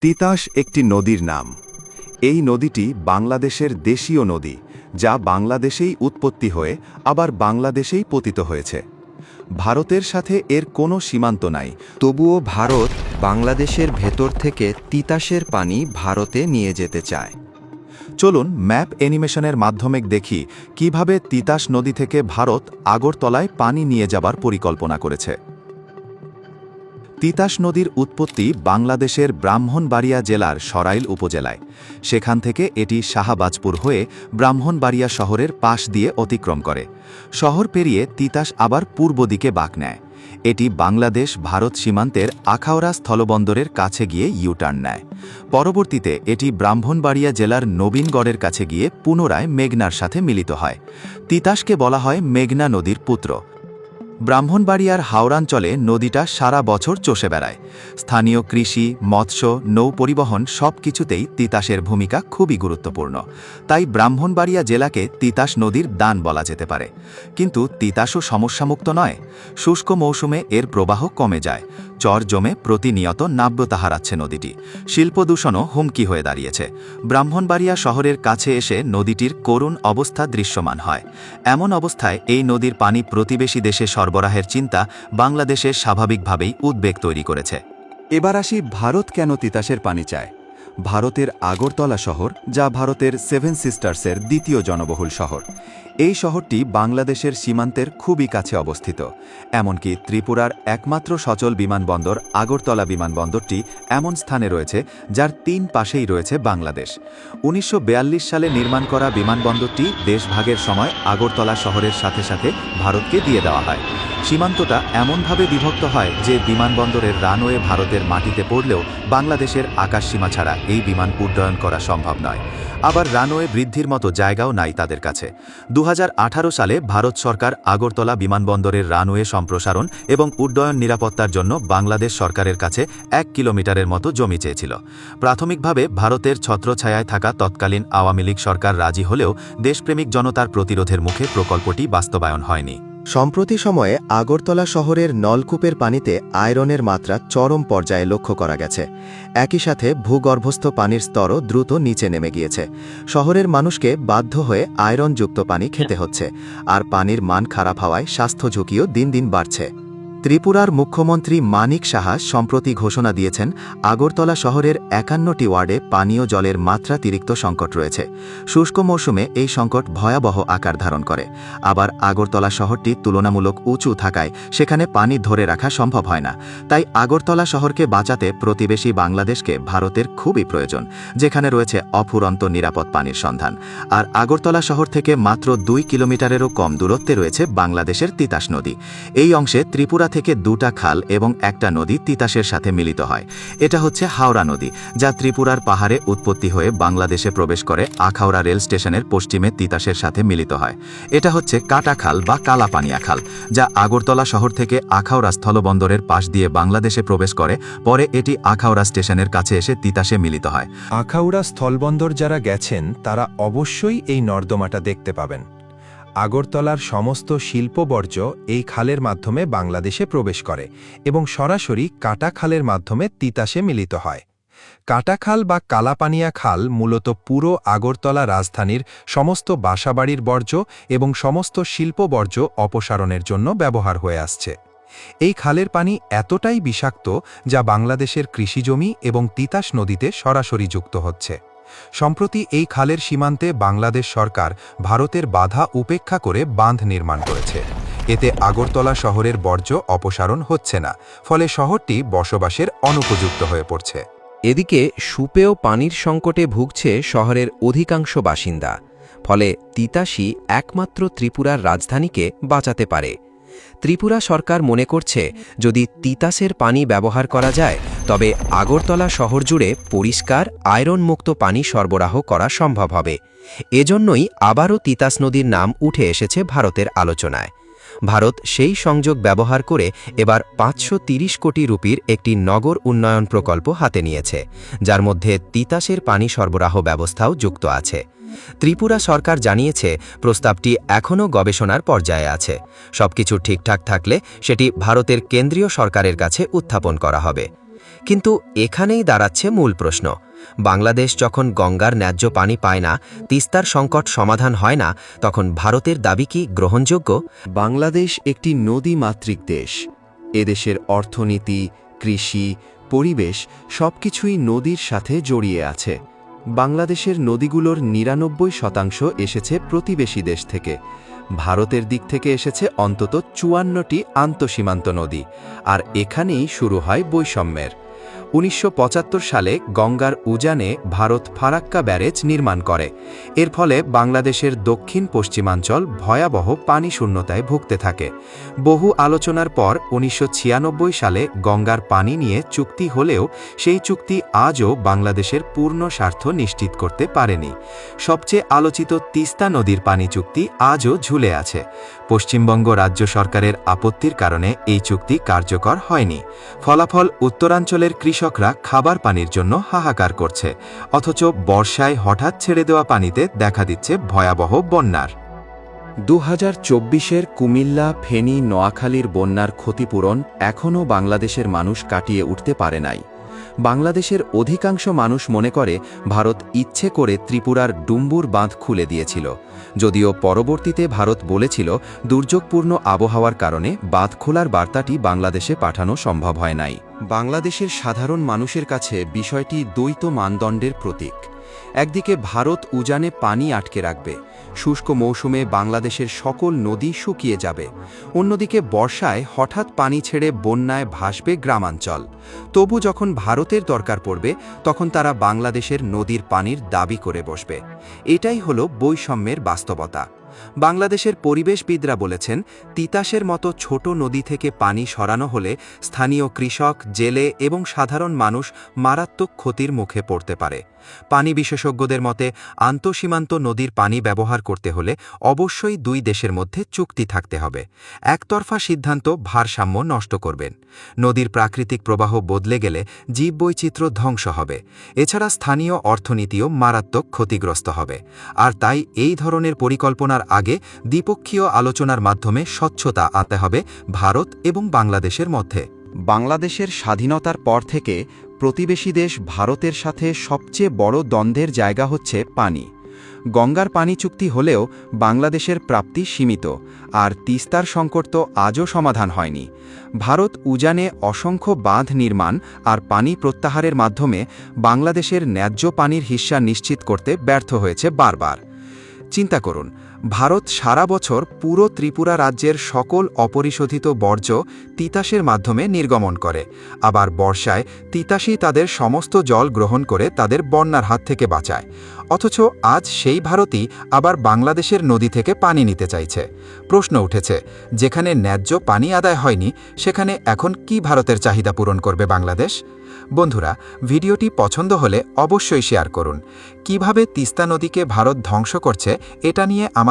তিতাস একটি নদীর নাম। এই নদীটি বাংলাদেশের দেশীয় নদী, যা বাংলাদেশেই উৎপত্তি হয়ে আবার বাংলাদেশেই পতিত হয়েছে। ভারতের সাথে এর কোনো সীমান্ত নাই, তবুও ভারত বাংলাদেশের ভেতর থেকে তিতাসের পানি ভারতে নিয়ে যেতে চায়। চলুন ম্যাপ অ্যানিমেশনের মাধ্যমে দেখি কিভাবে তিতাস নদী থেকে ভারত আগরতলায় পানি নিয়ে যাবার পরিকল্পনা করেছে। তিতাস নদীর উৎপত্তি বাংলাদেশের ব্রাহ্মণবাড়িয়া জেলার সরাইল উপজেলায়। সেখান থেকে এটি শাহবাজপুর হয়ে ব্রাহ্মণবাড়িয়া শহরের পাশ দিয়ে অতিক্রম করে। শহর পেরিয়ে তিতাস আবার পূর্ব দিকে বাঁক নেয়। এটি বাংলাদেশ ভারত সীমান্তের আখাউড়া স্থলবন্দরের কাছে গিয়ে ইউটার্ন নেয়। পরবর্তীতে এটি ব্রাহ্মণবাড়িয়া জেলার নবীনগড়ের কাছে গিয়ে পুনরায় মেঘনার সাথে মিলিত হয়। তিতাসকে বলা হয় মেঘনা নদীর পুত্র। ব্রাহ্মণবাড়িয়ার হাওড়াঞ্চলে নদীটা সারা বছর চষে বেড়ায়। স্থানীয় কৃষি, মৎস্য, নৌ পরিবহন সব কিছুতেই তিতাসের ভূমিকা খুবই গুরুত্বপূর্ণ। তাই ব্রাহ্মণবাড়িয়া জেলাকে তিতাস নদীর দান বলা যেতে পারে। কিন্তু তিতাসও সমস্যামুক্ত নয়। শুষ্ক মৌসুমে এর প্রবাহ কমে যায়। চর জমে প্রতিনিয়ত নাব্যতা হারাচ্ছে নদীটি। শিল্পদূষণও হুমকি হয়ে দাঁড়িয়েছে। ব্রাহ্মণবাড়িয়া শহরের কাছে এসে নদীটির করুণ অবস্থা দৃশ্যমান হয়। এমন অবস্থায় এই নদীর পানি প্রতিবেশী দেশে সরবরাহের চিন্তা বাংলাদেশের স্বাভাবিকভাবেই উদ্বেগ তৈরি করেছে। এবার আসি ভারত কেন তিতাসের পানি চায়। ভারতের আগরতলা শহর, যা ভারতের সেভেন সিস্টার্সের দ্বিতীয় জনবহুল শহর। এই শহরটি বাংলাদেশের সীমান্তের খুবই কাছে অবস্থিত। এমনকি ত্রিপুরার একমাত্র সচল বিমানবন্দর আগরতলা বিমানবন্দরটি এমন স্থানে রয়েছে যার 3 পাশেই রয়েছে বাংলাদেশ। 1942 সালে নির্মাণ করা বিমানবন্দরটি দেশভাগের সময় আগরতলা শহরের সাথে সাথে ভারতকে দিয়ে দেওয়া হয়। সীমান্তটা এমনভাবে বিভক্ত হয় যে বিমানবন্দরের রানওয়ে ভারতের মাটিতে পড়লেও বাংলাদেশের আকাশসীমা ছাড়া এই বিমান উড্ডয়ন করা সম্ভব নয়। আবার রানওয়ে বৃদ্ধির মতো জায়গাও নাই তাদের কাছে। 2018 সালে ভারত সরকার আগরতলা বিমানবন্দরের রানওয়ে সম্প্রসারণ এবং উড্ডয়ন নিরাপত্তার জন্য বাংলাদেশ সরকারের কাছে 1 কিলোমিটারের মতো জমি চেয়েছিল। প্রাথমিকভাবে ভারতের ছত্রছায়ায় থাকা তৎকালীন আওয়ামী লীগ সরকার রাজি হলেও দেশপ্রেমিক জনতার প্রতিরোধের মুখে প্রকল্পটি বাস্তবায়ন হয়নি। সম্প্রতি সময়ে আগরতলা শহরের নলকূপের পানিতে আয়রনের মাত্রা চরম পর্যায়ে লক্ষ্য করা গেছে। একই সাথে ভূগর্ভস্থ পানির স্তরও দ্রুত নিচে নেমে গিয়েছে। শহরের মানুষকে বাধ্য হয়ে আয়রনযুক্ত পানি খেতে হচ্ছে, আর পানির মান খারাপ হওয়ায় স্বাস্থ্য ঝুঁকিও দিন দিন বাড়ছে। ত্রিপুরার মুখ্যমন্ত্রী মানিক সাহা সম্প্রতি ঘোষণা দিয়েছেন, আগরতলা শহরের 51টি ওয়ার্ডে পানীয় জলের মাত্রাতিরিক্ত সংকট রয়েছে। শুষ্ক মৌসুমে এই সংকট ভয়াবহ আকার ধারণ করে। আবার আগরতলা শহরটি তুলনামূলক উঁচু থাকায় সেখানে পানি ধরে রাখা সম্ভব হয় না। তাই আগরতলা শহরকে বাঁচাতে প্রতিবেশী বাংলাদেশকে ভারতের খুবই প্রয়োজন, যেখানে রয়েছে অফুরন্ত নিরাপদ পানির সন্ধান। আর আগরতলা শহর থেকে মাত্র 2 কিলোমিটারেরও কম দূরত্বে রয়েছে বাংলাদেশের তিতাস নদী। এই অংশে ত্রিপুরা থেকে 2টা খাল এবং একটা নদী তিতাসের সাথে মিলিত হয়। এটা হচ্ছে হাওড়া নদী, যা ত্রিপুরার পাহাড়ে উৎপত্তি হয়ে বাংলাদেশে প্রবেশ করে আখাউড়া রেল স্টেশনের পশ্চিমে তিতাসের সাথে মিলিত হয়। এটা হচ্ছে কাটা খাল বা কালাপানিয়া খাল, যা আগরতলা শহর থেকে আখাউড়া স্থলবন্দরের পাশ দিয়ে বাংলাদেশে প্রবেশ করে। পরে এটি আখাউড়া স্টেশনের কাছে এসে তিতাসে মিলিত হয়। আখাউড়া স্থলবন্দর যারা গেছেন তারা অবশ্যই এই নর্দমাটা দেখতে পাবেন। আগরতলার সমস্ত শিল্পবর্জ্য এই খালের মাধ্যমে বাংলাদেশে প্রবেশ করে এবং সরাসরি কাটা খালের মাধ্যমে তিতাসে মিলিত হয়। কাটা খাল বা কালাপানিয়া খাল মূলত পুরো আগরতলা রাজধানীর সমস্ত বাসাবাড়ির বর্জ্য এবং সমস্ত শিল্পবর্জ্য অপসারণের জন্য ব্যবহার হয়ে আসছে। এই খালের পানি এতটাই বিষাক্ত যা বাংলাদেশের কৃষিজমি এবং তিতাস নদীতে সরাসরি যুক্ত হচ্ছে। সম্প্রতি এই খালের সীমান্তে বাংলাদেশ সরকার ভারতের বাধা উপেক্ষা করে বাঁধ নির্মাণ করেছে। এতে আগরতলা শহরের বর্জ্য অপসারণ হচ্ছে না, ফলে শহরটি বসবাসের অনুপযুক্ত হয়ে পড়ছে। এদিকে সুপেয় পানির সংকটে ভুগছে শহরের অধিকাংশ বাসিন্দা। ফলে তিতাসই একমাত্র ত্রিপুরার রাজধানীকে বাঁচাতে পারে। ত্রিপুরা সরকার মনে করছে, যদি তিতাসের পানি ব্যবহার করা যায় তবে আগরতলা শহর জুড়ে পরিষ্কার আয়রনমুক্ত পানি সরবরাহ করা সম্ভব হবে। এজন্যই আবারও তিতাস নদীর নাম উঠে এসেছে ভারতের আলোচনায়। ভারত সেই সংযোগ ব্যবহার করে এবার 530 কোটি রুপির একটি নগর উন্নয়ন প্রকল্প হাতে নিয়েছে, যার মধ্যে তিতাসের পানি সরবরাহ ব্যবস্থাও যুক্ত আছে। ত্রিপুরা সরকার জানিয়েছে, প্রস্তাবটি এখনও গবেষণার পর্যায়ে আছে। সবকিছু ঠিকঠাক থাকলে সেটি ভারতের কেন্দ্রীয় সরকারের কাছে উত্থাপন করা হবে। কিন্তু এখানেই দাঁড়াচ্ছে মূল প্রশ্ন। বাংলাদেশ যখন গঙ্গার ন্যায্য পানি পায় না, তিস্তার সংকট সমাধান হয় না, তখন ভারতের দাবি কি গ্রহণযোগ্য? বাংলাদেশ একটি নদীমাতৃক দেশ। এদেশের অর্থনীতি, কৃষি, পরিবেশ সবকিছুই নদীর সাথে জড়িয়ে আছে। বাংলাদেশের নদীগুলোর ৯৯% এসেছে প্রতিবেশী দেশ থেকে। ভারতের দিক থেকে এসেছে অন্তত ৫৪টি আন্তঃসীমান্ত নদী, আর এখানেই শুরু হয় বৈষম্যের। ১৯৭৫ সালে গঙ্গার উজানে ভারত ফারাক্কা ব্যারেজ নির্মাণ করে। এর ফলে বাংলাদেশের দক্ষিণ পশ্চিমাঞ্চল ভয়াবহ পানি শূন্যতায় ভুগতে থাকে। বহু আলোচনার পর ১৯৯৬ সালে গঙ্গার পানি নিয়ে চুক্তি হলেও সেই চুক্তি আজও বাংলাদেশের পূর্ণ স্বার্থ নিশ্চিত করতে পারেনি। সবচেয়ে আলোচিত তিস্তা নদীর পানি চুক্তি আজও ঝুলে আছে। পশ্চিমবঙ্গ রাজ্য সরকারের আপত্তির কারণে এই চুক্তি কার্যকর হয়নি। ফলাফল, উত্তরাঞ্চলের কৃষকরা খাবার পানির জন্য হাহাকার করছে, অথচ বর্ষায় হঠাৎ ছেড়ে দেওয়া পানিতে দেখা দিচ্ছে ভয়াবহ বন্যার। ২০২৪-এর কুমিল্লা, ফেনী, নোয়াখালীর বন্যার ক্ষতিপূরণ এখনও বাংলাদেশের মানুষ কাটিয়ে উঠতে পারে নাই। বাংলাদেশের অধিকাংশ মানুষ মনে করে ভারত ইচ্ছে করে ত্রিপুরার ডুম্বুর বাঁধ খুলে দিয়েছিল, যদিও পরবর্তীতে ভারত বলেছিল দুর্যোগপূর্ণ আবহাওয়ার কারণে বাঁধ খোলার বার্তাটি বাংলাদেশে পাঠানো সম্ভব হয় নাই। বাংলাদেশের সাধারণ মানুষের কাছে বিষয়টি দ্বৈত মানদণ্ডের প্রতীক। একদিকে ভারত উজানে পানি আটকে রাখবে, শুষ্ক মৌসুমে বাংলাদেশের সকল নদী শুকিয়ে যাবে। অন্যদিকে বর্ষায় হঠাৎ পানি ছেড়ে বন্যায় ভাসবে গ্রামাঞ্চল। তবু যখন ভারতের দরকার পড়বে, তখন তারা বাংলাদেশের নদীর পানির দাবি করে বসবে। এটাই হলো বৈষম্যের বাস্তবতা। বাংলাদেশের পরিবেশবিদরা বলেছেন, তিতাসের মতো ছোট নদী থেকে পানি সরানো হলে স্থানীয় কৃষক, জেলে এবং সাধারণ মানুষ মারাত্মক ক্ষতির মুখে পড়তে পারে। পানি বিশেষজ্ঞদের মতে, আন্তঃসীমান্ত নদীর পানি ব্যবহার করতে হলে অবশ্যই দুই দেশের মধ্যে চুক্তি থাকতে হবে। একতরফা সিদ্ধান্ত ভারসাম্য নষ্ট করবেন। নদীর প্রাকৃতিক প্রবাহ বদলে গেলে জীববৈচিত্র্য ধ্বংস হবে। এছাড়া স্থানীয় অর্থনীতিও মারাত্মক ক্ষতিগ্রস্ত হবে। আর তাই এই ধরনের পরিকল্পনার আগে দ্বিপক্ষীয় আলোচনার মাধ্যমে স্বচ্ছতা আনতে হবে ভারত এবং বাংলাদেশের মধ্যে। বাংলাদেশের স্বাধীনতার পর থেকে প্রতিবেশী দেশ ভারতের সাথে সবচেয়ে বড় দ্বন্দ্বের জায়গা হচ্ছে পানি। গঙ্গার পানি চুক্তি হলেও বাংলাদেশের প্রাপ্তি সীমিত, আর তিস্তার সংকট তো আজও সমাধান হয়নি। ভারত উজানে অসংখ্য বাঁধ নির্মাণ আর পানি প্রত্যাহারের মাধ্যমে বাংলাদেশের ন্যায্য পানির হিস্সা নিশ্চিত করতে ব্যর্থ হয়েছে বারবার। চিন্তা করুন, ভারত সারা বছর পুরো ত্রিপুরা রাজ্যের সকল অপরিশোধিত বর্জ্য তিতাসের মাধ্যমে নির্গমন করে, আবার বর্ষায় তিতাসই তাদের সমস্ত জল গ্রহণ করে তাদের বন্যার হাত থেকে বাঁচায়। অথচ আজ সেই ভারতই আবার বাংলাদেশের নদী থেকে পানি নিতে চাইছে। প্রশ্ন উঠেছে, যেখানে ন্যায্য পানি আদায় হয়নি, সেখানে এখন কি ভারতের চাহিদা পূরণ করবে বাংলাদেশ? বন্ধুরা, ভিডিওটি পছন্দ হলে অবশ্যই শেয়ার করুন। কিভাবে তিস্তা নদীকে ভারত ধ্বংস করছে এটা নিয়ে আমাদের